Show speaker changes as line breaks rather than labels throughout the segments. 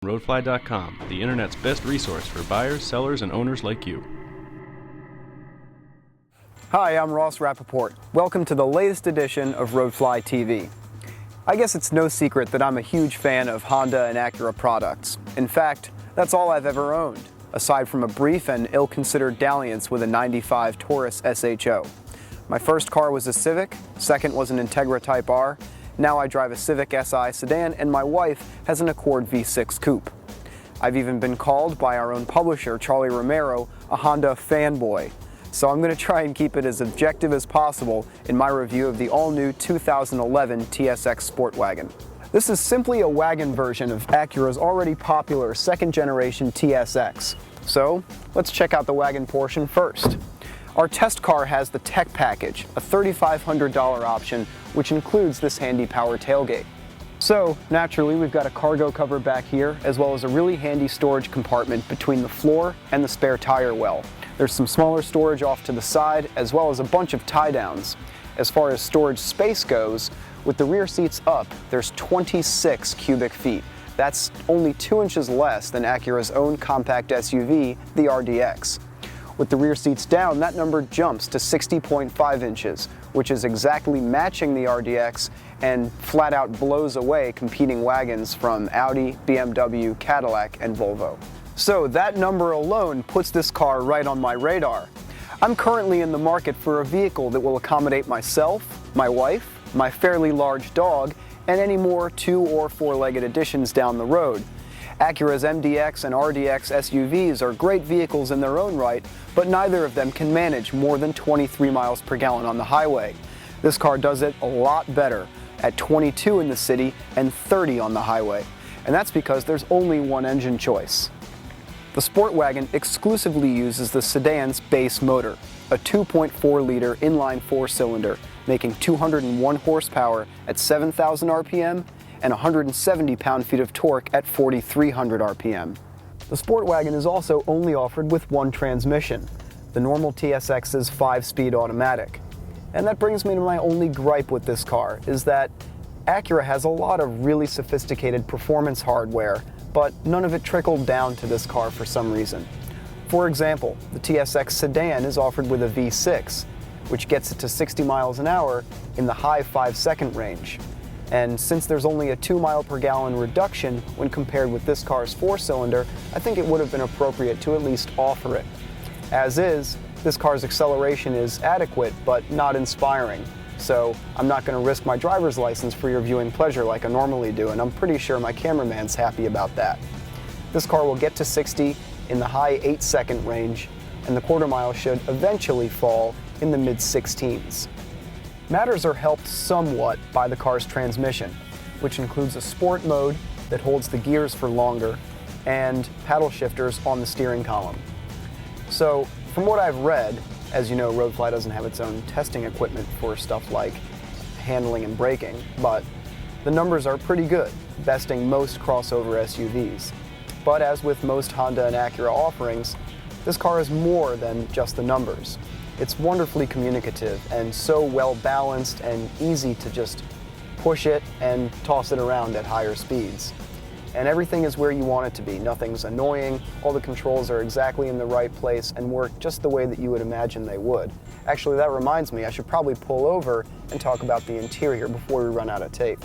roadfly.com, the internet's best resource for buyers, sellers, and owners like you.
Hi, I'm Ross Rappaport. Welcome to the latest edition of Roadfly TV. I guess it's no secret that I'm a huge fan of Honda and Acura products. In fact, that's all I've ever owned, aside from a brief and ill-considered dalliance with a '95 Taurus SHO. My first car was a Civic, second was an Integra Type R, now I drive a Civic Si sedan, and my wife has an Accord V6 coupe. I've even been called by our own publisher, Charlie Romero, a Honda fanboy. So I'm going to try and keep it as objective as possible in my review of the all-new 2011 TSX Sport Wagon. This is simply a wagon version of Acura's already popular second-generation TSX. So let's check out the wagon portion first. Our test car has the Tech Package, a $3,500 option, which includes this handy power tailgate. So naturally, we've got a cargo cover back here, as well as a really handy storage compartment between the floor and the spare tire well. There's some smaller storage off to the side, as well as a bunch of tie-downs. As far as storage space goes, with the rear seats up, there's 26 cubic feet. That's only 2 inches less than Acura's own compact SUV, the RDX. With the rear seats down, that number jumps to 60.5 inches, which is exactly matching the RDX and flat out blows away competing wagons from Audi, BMW, Cadillac, and Volvo. So that number alone puts this car right on my radar. I'm currently in the market for a vehicle that will accommodate myself, my wife, my fairly large dog, and any more 2- or 4-legged additions down the road. Acura's MDX and RDX SUVs are great vehicles in their own right, but neither of them can manage more than 23 miles per gallon on the highway. This car does it a lot better, at 22 in the city and 30 on the highway. And that's because there's only one engine choice. The Sport Wagon exclusively uses the sedan's base motor, a 2.4-liter inline 4-cylinder, making 201 horsepower at 7,000 RPM and 170 pound-feet of torque at 4,300 RPM. The Sport Wagon is also only offered with one transmission, the normal TSX's 5-speed automatic. And that brings me to my only gripe with this car, is that Acura has a lot of really sophisticated performance hardware, but none of it trickled down to this car for some reason. For example, the TSX sedan is offered with a V6, which gets it to 60 miles an hour in the high 5-second range. And since there's only a 2 mile per gallon reduction when compared with this car's 4-cylinder, I think it would have been appropriate to at least offer it. As is, this car's acceleration is adequate but not inspiring. So I'm not going to risk my driver's license for your viewing pleasure like I normally do, and I'm pretty sure my cameraman's happy about that. This car will get to 60 in the high 8-second range, and the quarter mile should eventually fall in the mid-16s. Matters are helped somewhat by the car's transmission, which includes a sport mode that holds the gears for longer and paddle shifters on the steering column. So from what I've read, as you know, Roadfly doesn't have its own testing equipment for stuff like handling and braking, but the numbers are pretty good, besting most crossover SUVs. But as with most Honda and Acura offerings, this car is more than just the numbers. It's wonderfully communicative and so well balanced and easy to just push it and toss it around at higher speeds. And everything is where you want it to be. Nothing's annoying, all the controls are exactly in the right place and work just the way that you would imagine they would. Actually, that reminds me, I should probably pull over and talk about the interior before we run out of tape.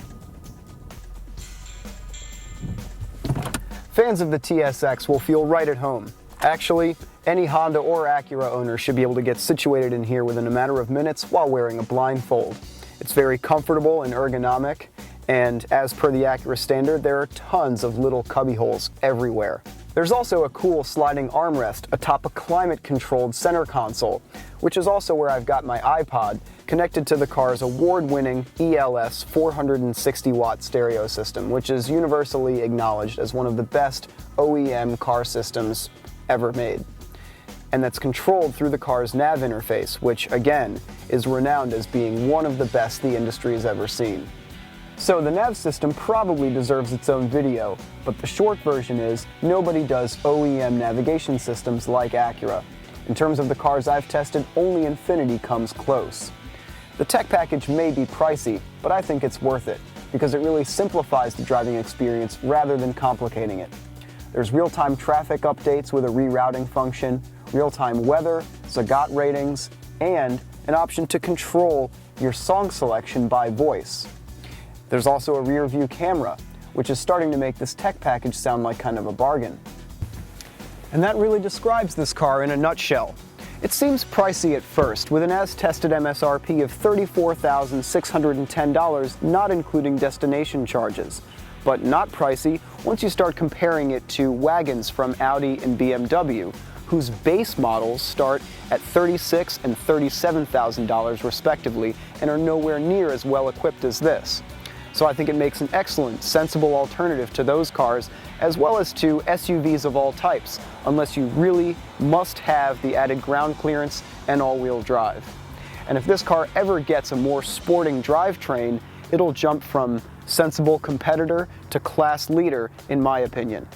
Fans of the TSX will feel right at home. Actually, any Honda or Acura owner should be able to get situated in here within a matter of minutes while wearing a blindfold. It's very comfortable and ergonomic, and as per the Acura standard, there are tons of little cubby holes everywhere. There's also a cool sliding armrest atop a climate-controlled center console, which is also where I've got my iPod connected to the car's award-winning ELS 460-watt stereo system, which is universally acknowledged as one of the best OEM car systems ever made. And that's controlled through the car's nav interface, which, again, is renowned as being one of the best the industry has ever seen. So the nav system probably deserves its own video, but the short version is nobody does OEM navigation systems like Acura. In terms of the cars I've tested, only Infiniti comes close. The tech package may be pricey, but I think it's worth it, because it really simplifies the driving experience rather than complicating it. There's real-time traffic updates with a rerouting function, real-time weather, Zagat ratings, and an option to control your song selection by voice. There's also a rear view camera, which is starting to make this tech package sound like kind of a bargain. And that really describes this car in a nutshell. It seems pricey at first, with an as-tested MSRP of $34,610, not including destination charges. But not pricey once you start comparing it to wagons from Audi and BMW, whose base models start at $36,000 and $37,000 respectively, and are nowhere near as well equipped as this. So I think it makes an excellent, sensible alternative to those cars, as well as to SUVs of all types, unless you really must have the added ground clearance and all-wheel drive. And if this car ever gets a more sporting drivetrain, it'll jump from sensible competitor to class leader, in my opinion.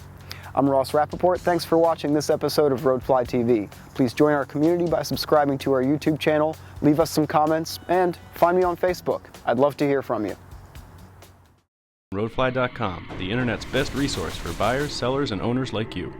I'm Ross Rappaport. Thanks for watching this episode of Roadfly TV. Please join our community by subscribing to our YouTube channel, leave us some comments, and find me on Facebook. I'd love to hear from you.
Roadfly.com, the internet's best resource for buyers, sellers, and owners like you.